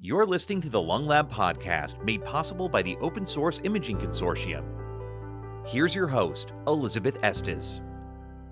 You're listening to the Lung Lab podcast made possible by the Open Source Imaging Consortium. Here's your host, Elizabeth Estes.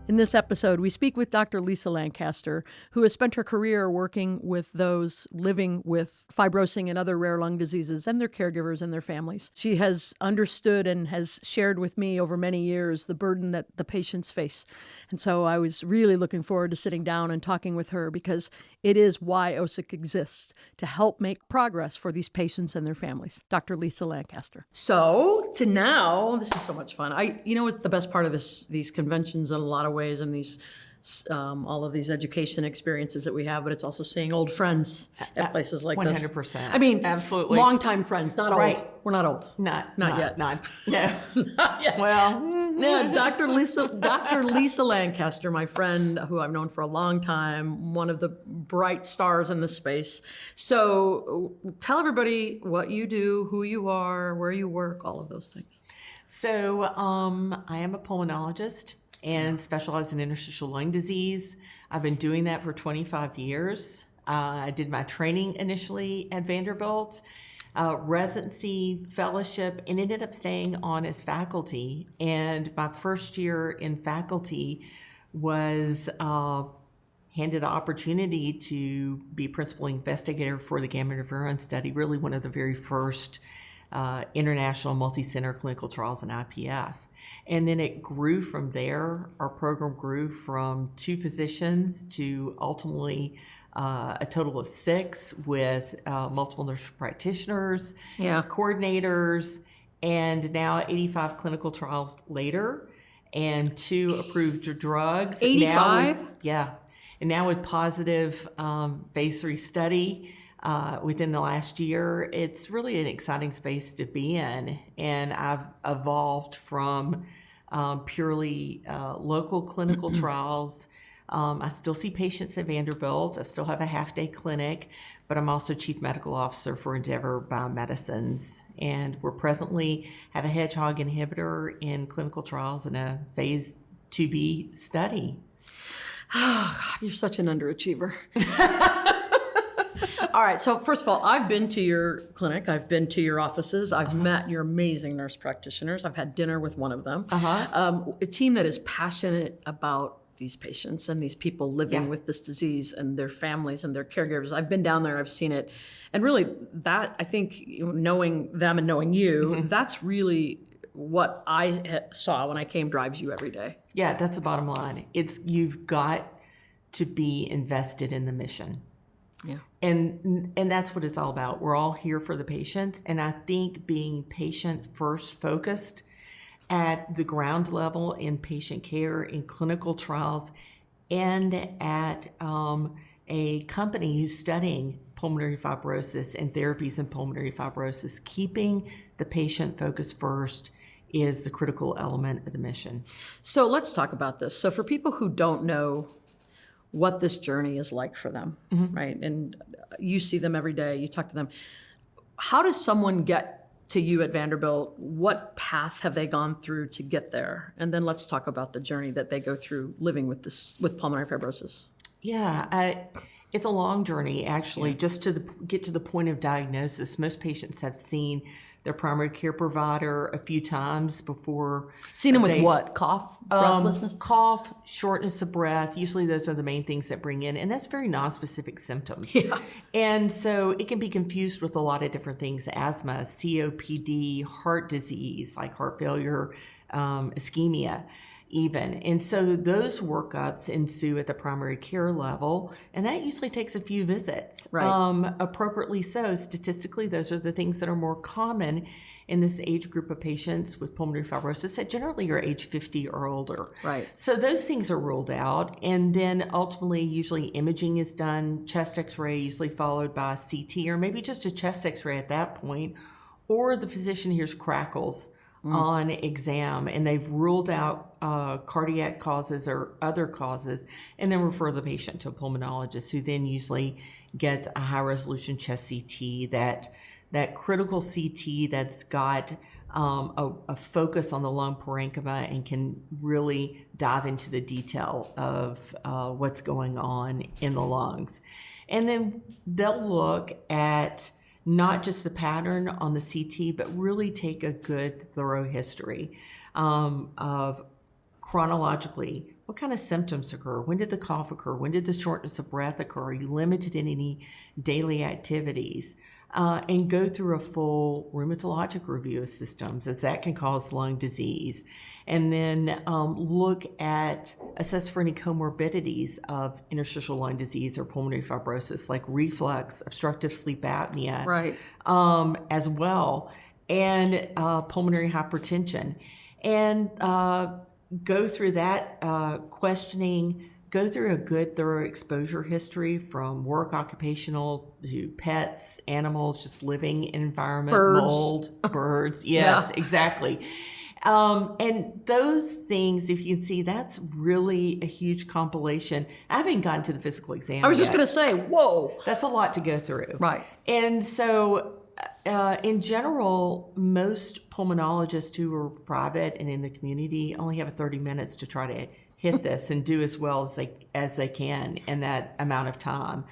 In this episode, we speak with Dr. Lisa Lancaster, who has spent her career working with those living with fibrosing and other rare lung diseases and their caregivers and their families. She has understood and has shared with me over many years the burden that the patients face. And so I was really looking forward to sitting down and talking with her because it is why OSIC exists, to help make progress for these patients and their families. Dr. Lisa Lancaster. So to now, this is so much fun. You know what the best part of these conventions in a lot of ways and these all of these education experiences that we have, but it's also seeing old friends at places like 100%. this. 100%. I mean, absolutely. Longtime friends, not old. Right. We're not old. Not yet. No. Not yet. Well, yeah, Dr. Lisa Lancaster, my friend who I've known for a long time, one of the bright stars in the space. So tell everybody what you do, who you are, where you work, all of those things. So I am a pulmonologist and specialize in interstitial lung disease. I've been doing that for 25 years. I did my training initially at Vanderbilt, residency, fellowship, and ended up staying on as faculty. And my first year in faculty was handed the opportunity to be principal investigator for the gamma interferon study, really one of the very first international multi-center clinical trials in IPF. And then it grew from there. Our program grew from 2 physicians to ultimately a total of 6 with multiple nurse practitioners, coordinators, and now 85 clinical trials later and 2 approved drugs. 85? And now with positive phase 3 study within the last year, it's really an exciting space to be in. And I've evolved from purely local clinical trials. I still see patients at Vanderbilt. I still have a half-day clinic, but I'm also chief medical officer for Endeavor Biometrics. And we're presently have a hedgehog inhibitor in clinical trials in a phase 2B study. Oh, God, you're such an underachiever. All right. So first of all, I've been to your clinic. I've been to your offices. I've met your amazing nurse practitioners. I've had dinner with one of them. A team that is passionate about these patients and these people living with this disease and their families and their caregivers. I've been down there. I've seen it. And really that, I think, knowing them and knowing you, that's really what I saw when I came drives you every day. Yeah, that's the bottom line. You've got to be invested in the mission. Yeah. And that's what it's all about. We're all here for the patients. And I think being patient first focused at the ground level in patient care, in clinical trials, and at a company who's studying pulmonary fibrosis and therapies in pulmonary fibrosis, keeping the patient focused first is the critical element of the mission. So let's talk about this. So for people who don't know what this journey is like for them, right? And you see them every day, you talk to them. How does someone get to you at Vanderbilt? What path have they gone through to get there? And then let's talk about the journey that they go through living with pulmonary fibrosis. Yeah, it's a long journey, actually, just to get to the point of diagnosis. Most patients have seen their primary care provider a few times before. Seen them with what? Cough? Breathlessness? Cough, shortness of breath. Usually those are the main things that bring in, and that's very nonspecific symptoms. Yeah. And so it can be confused with a lot of different things: asthma, COPD, heart disease, like heart failure, ischemia even. And so those workups ensue at the primary care level, and that usually takes a few visits. Right. Appropriately so. Statistically, those are the things that are more common in this age group of patients with pulmonary fibrosis that generally are age 50 or older. Right. So those things are ruled out, and then ultimately usually imaging is done, chest x-ray usually followed by CT, or maybe just a chest x-ray at that point, or the physician hears crackles on exam, and they've ruled out cardiac causes or other causes, and then refer the patient to a pulmonologist, who then usually gets a high-resolution chest CT, that critical CT that's got a focus on the lung parenchyma and can really dive into the detail of what's going on in the lungs. And then they'll look at not just the pattern on the CT, but really take a good, thorough history of chronologically what kind of symptoms occur. When did the cough occur? When did the shortness of breath occur? Are you limited in any daily activities? And go through a full rheumatologic review of systems, as that can cause lung disease. And then assess for any comorbidities of interstitial lung disease or pulmonary fibrosis, like reflux, obstructive sleep apnea, Right. As well, and pulmonary hypertension. And go through that questioning, go through a good, thorough exposure history from work, occupational, to pets, animals, just living in environment, Birds. mold, birds. Yes, Yeah. exactly. And those things, if you can see, that's really a huge compilation. I haven't gotten to the physical exam I was just yet. going to say, whoa. That's a lot to go through. Right. And so, in general, most pulmonologists who are private and in the community only have 30 minutes to try to hit this and do as well as they can in that amount of time.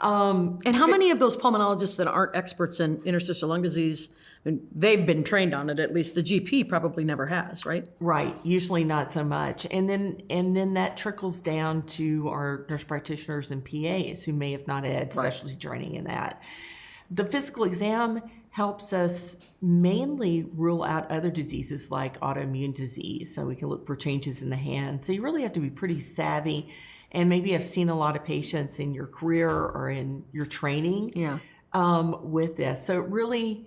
And how many of those pulmonologists that aren't experts in interstitial lung disease, and they've been trained on it, at least the GP probably never has, right? Right, usually not so much. And then that trickles down to our nurse practitioners and PAs who may have not had specialty training in that. The physical exam helps us mainly rule out other diseases like autoimmune disease. So we can look for changes in the hand. So you really have to be pretty savvy and maybe have seen a lot of patients in your career or in your training with this. So it really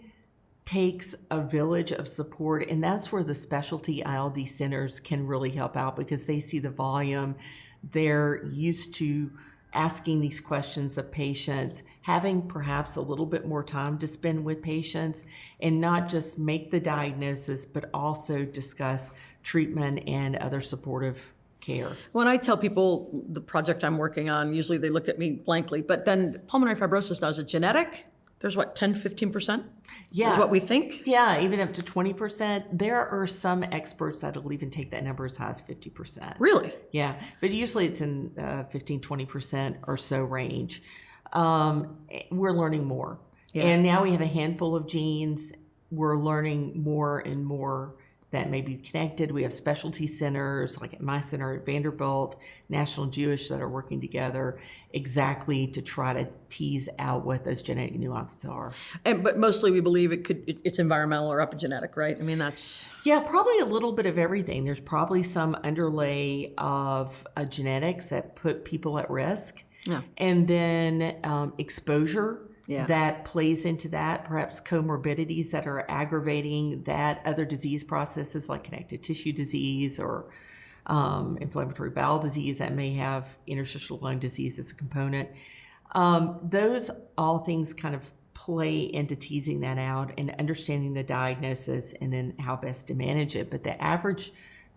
takes a village of support, and that's where the specialty ILD centers can really help out because they see the volume. They're used to asking these questions of patients, having perhaps a little bit more time to spend with patients, and not just make the diagnosis, but also discuss treatment and other supportive care. When I tell people the project I'm working on, usually they look at me blankly, but then pulmonary fibrosis now, is it genetic? There's what, 10, 15%? Yeah. Is what we think? Yeah, even up to 20%. There are some experts that will even take that number as high as 50%. Really? Yeah, but usually it's in 15, 20% or so range. We're learning more. Yeah. And now we have a handful of genes. We're learning more and more that may be connected. We have specialty centers, like at my center at Vanderbilt, National Jewish, that are working together exactly to try to tease out what those genetic nuances are. But mostly we believe it's environmental or epigenetic, right? I mean, that's... Yeah, probably a little bit of everything. There's probably some underlay of genetics that put people at risk. Yeah. And then exposure. Yeah. That plays into that, perhaps comorbidities that are aggravating that, other disease processes like connective tissue disease or inflammatory bowel disease that may have interstitial lung disease as a component. Those all things kind of play into teasing that out and understanding the diagnosis and then how best to manage it. But the average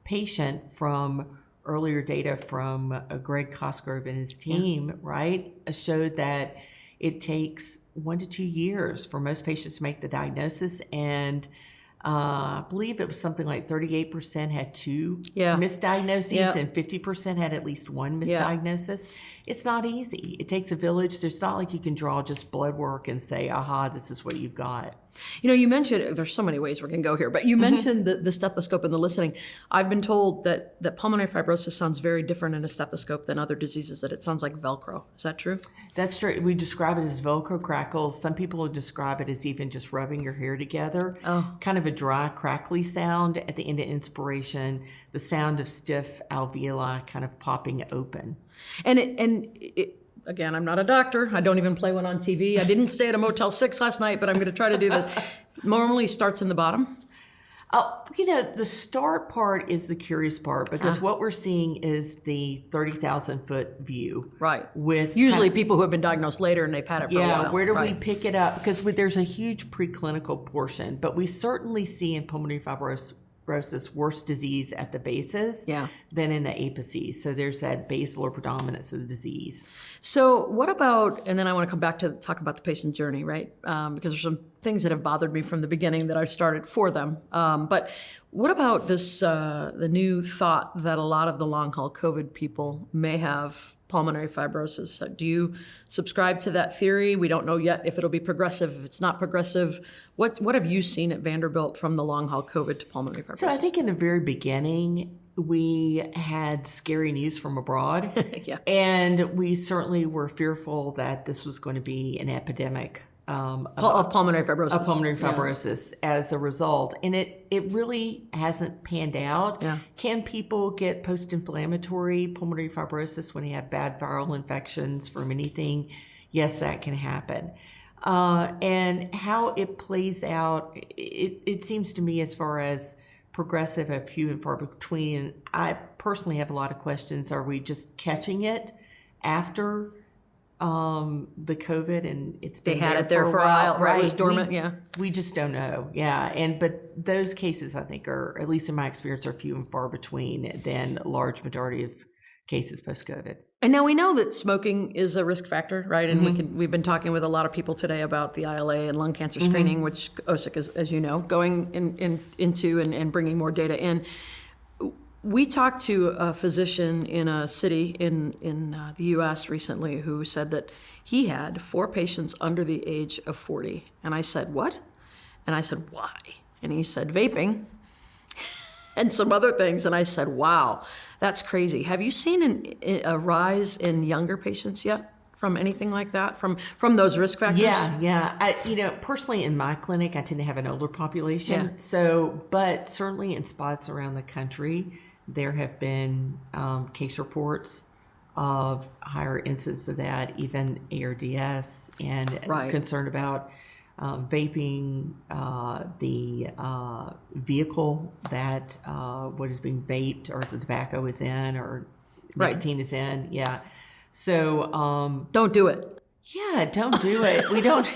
patient, from earlier data from Greg Cosgrove and his team, right, showed that it takes 1 to 2 years for most patients to make the diagnosis, and I believe it was something like 38% had 2 misdiagnoses and 50% had at least 1 misdiagnosis. It's not easy. It takes a village. It's not like you can draw just blood work and say, aha, this is what you've got. You know, you mentioned, there's so many ways we can go here, but you mentioned the stethoscope and the listening. I've been told that pulmonary fibrosis sounds very different in a stethoscope than other diseases, that it sounds like Velcro. Is that true? That's true. We describe it as Velcro crackles. Some people would describe it as even just rubbing your hair together. Kind of a dry, crackly sound at the end of inspiration, the sound of stiff alveoli kind of popping open. And again, I'm not a doctor. I don't even play one on TV. I didn't stay at a Motel 6 last night, but I'm going to try to do this. Normally starts in the bottom. You know, the start part is the curious part because what we're seeing is the 30,000-foot view. Right. With usually people who have been diagnosed later and they've had it for a while. Yeah, where do we pick it up? Because there's a huge preclinical portion, but we certainly see in pulmonary fibrosis worse disease at the bases than in the apices. So there's that basal or predominance of the disease. So what about, and then I want to come back to talk about the patient journey, right? Because there's some things that have bothered me from the beginning that I've started for them. But what about this, the new thought that a lot of the long haul COVID people may have pulmonary fibrosis. So do you subscribe to that theory? We don't know yet if it'll be progressive, if it's not progressive. What have you seen at Vanderbilt from the long haul COVID to pulmonary fibrosis? So I think in the very beginning, we had scary news from abroad. Yeah. And we certainly were fearful that this was going to be an epidemic Of pulmonary fibrosis. Of pulmonary fibrosis as a result. And it really hasn't panned out. Yeah. Can people get post-inflammatory pulmonary fibrosis when they have bad viral infections from anything? Yes, that can happen. And how it plays out, it seems to me as far as progressive and few and far between, I personally have a lot of questions. Are we just catching it after the COVID and it's been they had it there for a while, right? It was dormant, We just don't know, but those cases I think are, at least in my experience, are few and far between than a large majority of cases post-COVID. And now we know that smoking is a risk factor, right? And we've been talking with a lot of people today about the ILA and lung cancer screening, which OSIC is, as you know, going into and bringing more data in. We talked to a physician in a city in the U.S. recently who said that he had 4 patients under the age of 40. And I said, what? And I said, why? And he said, vaping and some other things. And I said, wow, that's crazy. Have you seen a rise in younger patients yet from anything like that, from those risk factors? Yeah. Personally in my clinic, I tend to have an older population. Yeah. So, but certainly in spots around the country, there have been case reports of higher incidence of that, even ARDS, and concern about vaping, the vehicle that what is being vaped or the tobacco is in or nicotine is in. Yeah. So don't do it. Yeah, don't do it. We don't.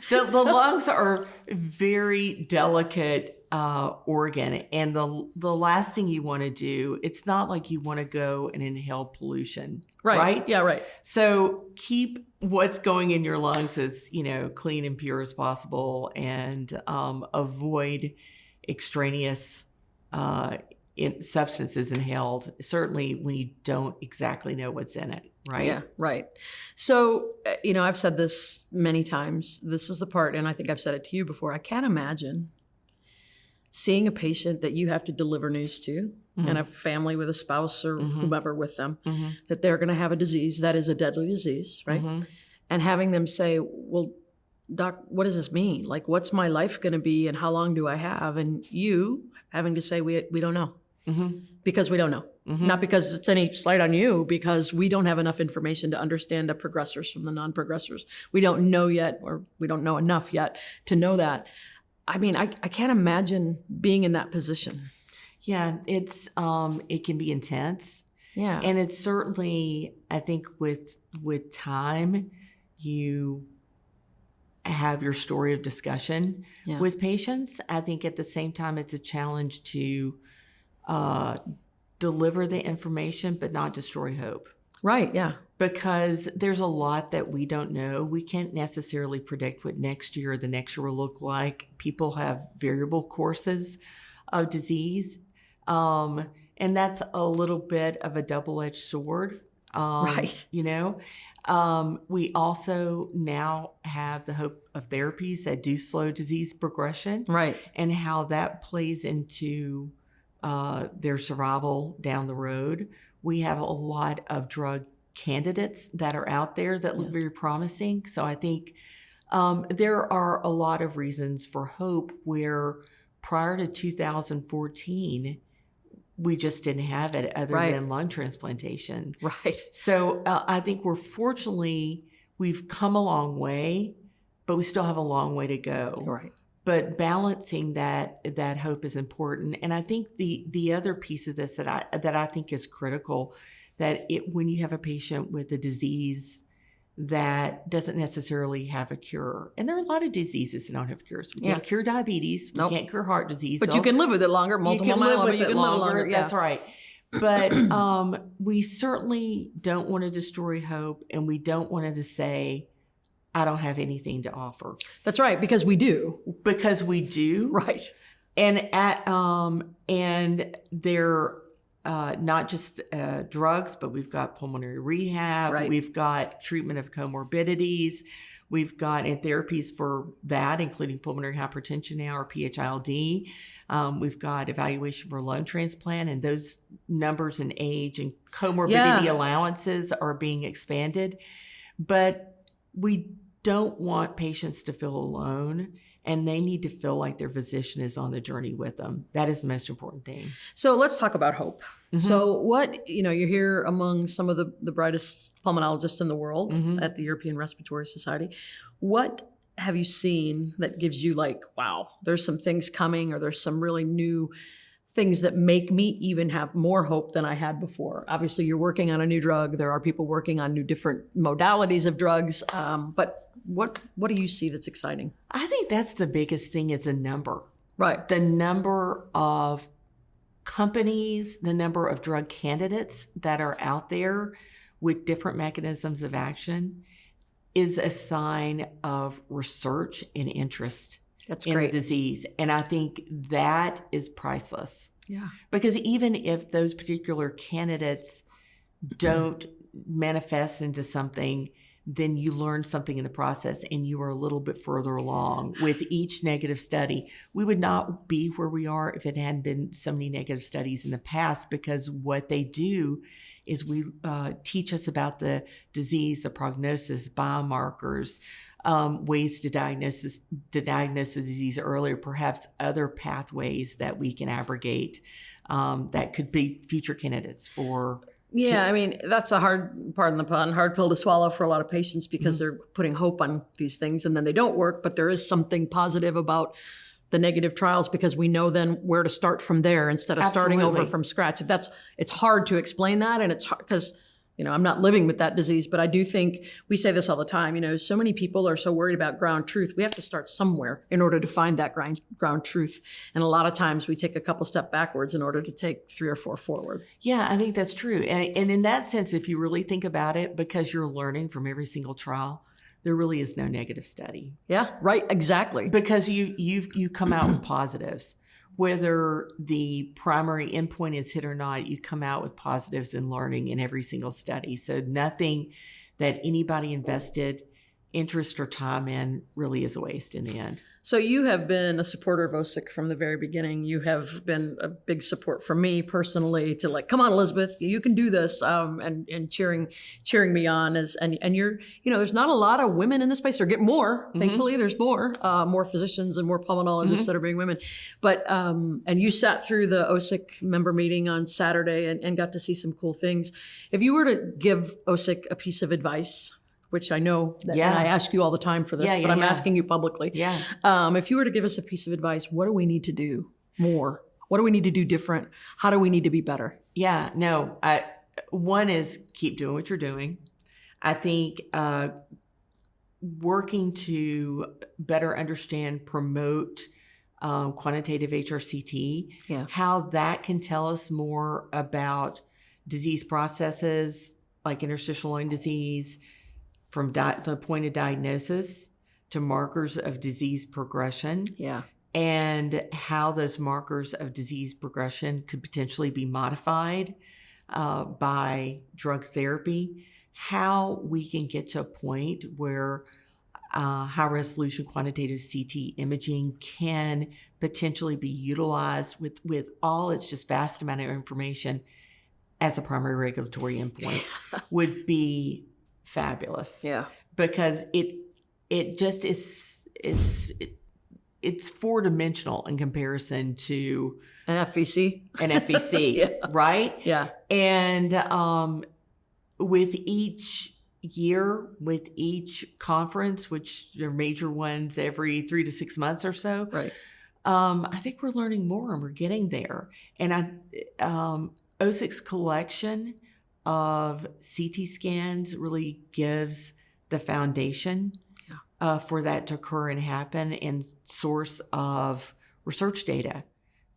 The lungs are very delicate organ, and the last thing you want to do, it's not like you want to go and inhale pollution, right? Yeah, right. So keep what's going in your lungs as clean and pure as possible, and avoid extraneous substances inhaled. Certainly when you don't exactly know what's in it. Right. Yeah, right. So, I've said this many times. This is the part, and I think I've said it to you before. I can't imagine seeing a patient that you have to deliver news to and a family with a spouse or whomever with them, that they're going to have a disease that is a deadly disease, right? And having them say, well, doc, what does this mean? Like, what's my life going to be and how long do I have? And you having to say, we don't know. Because we don't know. Not because it's any slight on you, because we don't have enough information to understand the progressors from the non-progressors. We don't know yet, or we don't know enough yet to know that. I mean, I can't imagine being in that position. Yeah, it's it can be intense. Yeah. And it's certainly, I think with time, you have your story of discussion with patients. I think at the same time, it's a challenge to deliver the information, but not destroy hope. Right, yeah. Because there's a lot that we don't know. We can't necessarily predict what next year or the next year will look like. People have variable courses of disease. And that's a little bit of a double-edged sword. Right. We also now have the hope of therapies that do slow disease progression. Right. And how that plays into their survival down the road. We have a lot of drug candidates that are out there that look very promising. So I think there are a lot of reasons for hope where prior to 2014, we just didn't have it other than lung transplantation. Right. So I think we've come a long way, but we still have a long way to go. Right. But balancing that hope is important. And I think the other piece of this that I think is critical, that when you have a patient with a disease that doesn't necessarily have a cure, and there are a lot of diseases that don't have cures. We can't cure diabetes. We can't cure heart disease. But you can live with it longer, multiple myeloma. You can live longer. That's right. But we certainly don't want to destroy hope, and we don't want to say, I don't have anything to offer. That's right, because we do. Because we do. Right. And and there not just drugs, but we've got pulmonary rehab. Right. We've got treatment of comorbidities. We've got therapies for that, including pulmonary hypertension now, or PH-ILD. We've got evaluation for lung transplant, and those numbers and age and comorbidity allowances are being expanded. But we don't want patients to feel alone, and they need to feel like their physician is on the journey with them. That is the most important thing. So let's talk about hope. So what, you're here among some of the brightest pulmonologists in the world at the European Respiratory Society. What have you seen that gives you like, wow, there's some things coming, or there's some really new things that make me even have more hope than I had before? Obviously, you're working on a new drug. There are people working on new different modalities of drugs. But what do you see that's exciting? I think that's the biggest thing, is a number. Right. The number of companies, the number of drug candidates that are out there with different mechanisms of action is a sign of research and interest in the disease. And I think that is priceless. Yeah. Because even if those particular candidates don't manifest into something, then you learn something in the process, and you are a little bit further along with each negative study. We would not be where we are if it hadn't been so many negative studies in the past, because what they do is we teach us about the disease, the prognosis, biomarkers, ways to diagnose the disease earlier, perhaps other pathways that we can abrogate that could be future candidates for. Yeah, I mean, that's a hard, pardon the pun, hard pill to swallow for a lot of patients, because they're putting hope on these things and then they don't work. But there is something positive about the negative trials, because we know then where to start from there instead of starting over from scratch. It's hard to explain that, and it's hard because, I'm not living with that disease, but I do think we say this all the time. So many people are so worried about ground truth. We have to start somewhere in order to find that ground truth. And a lot of times we take a couple steps backwards in order to take 3 or 4 forward. Yeah, I think that's true. And in that sense, if you really think about it, because you're learning from every single trial, there really is no negative study. Yeah, right, exactly. Because you come out with positives. Whether the primary endpoint is hit or not, you come out with positives in learning in every single study. So nothing that anybody invested interest or time in really is a waste in the end. So you have been a supporter of OSIC from the very beginning. You have been a big support for me personally to like, come on, Elizabeth, you can do this, and cheering me on. And you're, there's not a lot of women in this space. There get more. Thankfully, there's more physicians and more pulmonologists that are being women. But and you sat through the OSIC member meeting on Saturday and got to see some cool things. If you were to give OSIC a piece of advice, which I know that, and I ask you all the time for this, but I'm asking you publicly. Yeah. If you were to give us a piece of advice, what do we need to do more? What do we need to do different? How do we need to be better? Yeah, no. One is keep doing what you're doing. I think working to better understand, promote quantitative HRCT, how that can tell us more about disease processes like interstitial lung disease, from the point of diagnosis to markers of disease progression. Yeah. And how those markers of disease progression could potentially be modified by drug therapy. How we can get to a point where high resolution quantitative CT imaging can potentially be utilized with all its just vast amount of information as a primary regulatory endpoint would be fabulous. Yeah. Because it just is it's 4-dimensional in comparison to an FVC. Yeah. Right? Yeah. And with each year, with each conference, which are major ones every 3 to 6 months or so, right. I think we're learning more and we're getting there. And OSIC's collection of CT scans really gives the foundation for that to occur and happen, and source of research data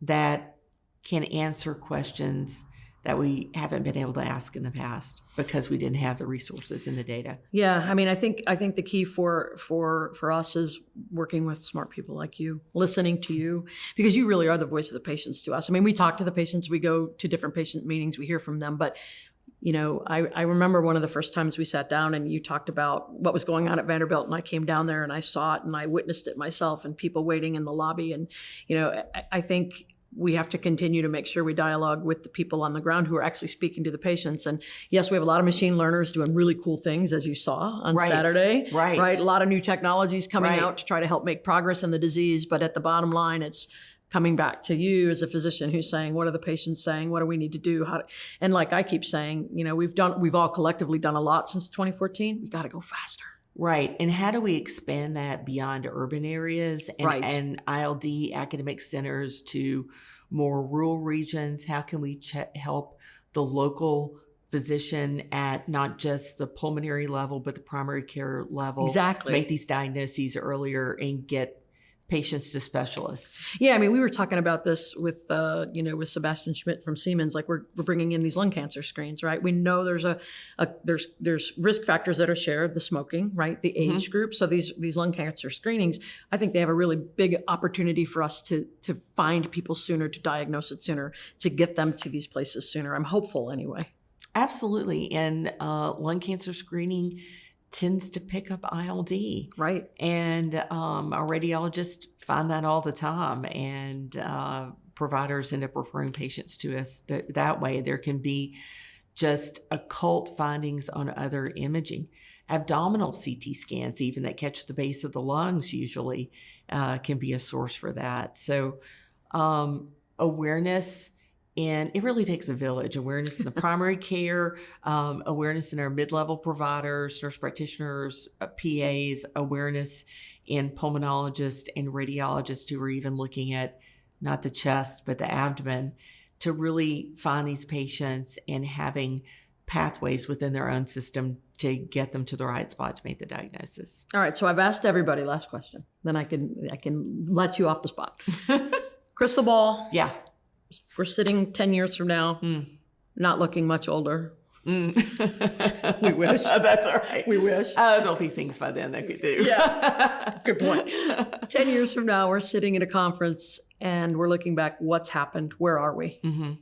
that can answer questions that we haven't been able to ask in the past because we didn't have the resources and the data. Yeah, I mean, I think the key for us is working with smart people like you, listening to you, because you really are the voice of the patients to us. I mean, we talk to the patients, we go to different patient meetings, we hear from them, but I remember one of the first times we sat down and you talked about what was going on at Vanderbilt, and I came down there and I saw it and I witnessed it myself and people waiting in the lobby. And, I think we have to continue to make sure we dialogue with the people on the ground who are actually speaking to the patients. And yes, we have a lot of machine learners doing really cool things, as you saw on Saturday. Right. A lot of new technologies coming out to try to help make progress in the disease. But at the bottom line, it's coming back to you as a physician who's saying, what are the patients saying? What do we need to do? And like I keep saying, we've all collectively done a lot since 2014. We got to go faster. Right. And how do we expand that beyond urban areas and ILD academic centers to more rural regions? How can we help the local physician at not just the pulmonary level, but the primary care level? Make these diagnoses earlier and get patients to specialists. Yeah, I mean, we were talking about this with with Sebastian Schmidt from Siemens. Like we're bringing in these lung cancer screens, right? We know there's there's risk factors that are shared, the smoking, right, the age group. So these lung cancer screenings, I think they have a really big opportunity for us to find people sooner, to diagnose it sooner, to get them to these places sooner. I'm hopeful anyway. Absolutely, and lung cancer screening tends to pick up ILD. Right. And our radiologists find that all the time, and providers end up referring patients to us that way. There can be just occult findings on other imaging. Abdominal CT scans, even that catch the base of the lungs, usually can be a source for that. So awareness. And it really takes a village. Awareness in the primary care, awareness in our mid-level providers, nurse practitioners, PAs, awareness in pulmonologists and radiologists who are even looking at not the chest, but the abdomen, to really find these patients and having pathways within their own system to get them to the right spot to make the diagnosis. All right, so I've asked everybody, last question. Then I can let you off the spot. Crystal ball. Yeah. We're sitting 10 years from now, not looking much older. We wish. That's all right. We wish. There'll be things by then that could do. Yeah, good point. 10 years from now, we're sitting at a conference and we're looking back. What's happened? Where are we? Mm-hmm.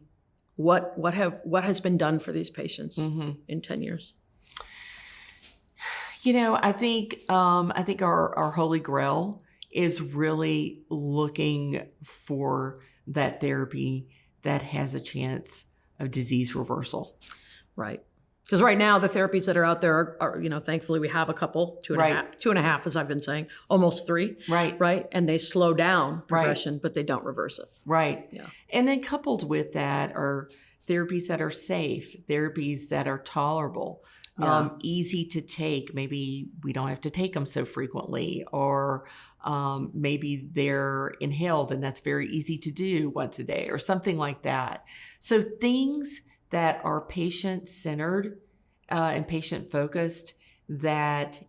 What has been done for these patients in 10 years? I think our holy grail is really looking for that therapy that has a chance of disease reversal. Right. Because right now the therapies that are out there are thankfully we have a couple, two and a half, as I've been saying, almost 3. Right. And they slow down progression, but they don't reverse it. Right. Yeah. And then coupled with that are therapies that are safe, therapies that are tolerable, easy to take. Maybe we don't have to take them so frequently, or maybe they're inhaled and that's very easy to do once a day or something like that. So things that are patient-centered and patient-focused that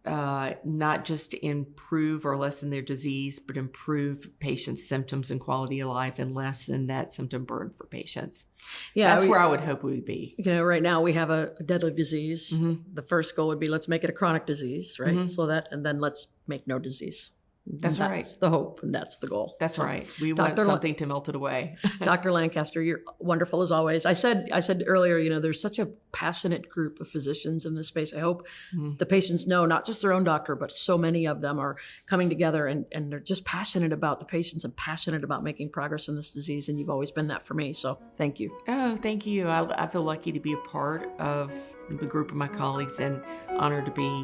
not just improve or lessen their disease, but improve patients' symptoms and quality of life and lessen that symptom burden for patients. Yeah, that's where I would hope we would be. Right now we have a deadly disease. Mm-hmm. The first goal would be let's make it a chronic disease, right? Mm-hmm. And then let's make no disease. That's right. That's the hope, and that's the goal. That's right. We want something to melt it away. Dr. Lancaster, you're wonderful as always. I said earlier, there's such a passionate group of physicians in this space. I hope the patients know, not just their own doctor, but so many of them are coming together and they're just passionate about the patients and passionate about making progress in this disease. And you've always been that for me. So thank you. Oh, thank you. I feel lucky to be a part of the group of my colleagues and honored to be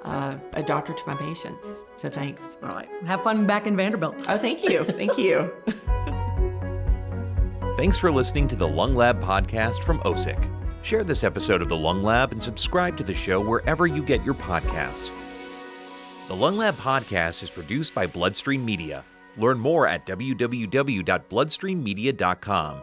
a doctor to my patients. So thanks. All right. Have fun back in Vanderbilt. Oh, thank you. Thank you. Thanks for listening to the Lung Lab podcast from OSIC. Share this episode of the Lung Lab and subscribe to the show wherever you get your podcasts. The Lung Lab podcast is produced by Bloodstream Media. Learn more at www.bloodstreammedia.com.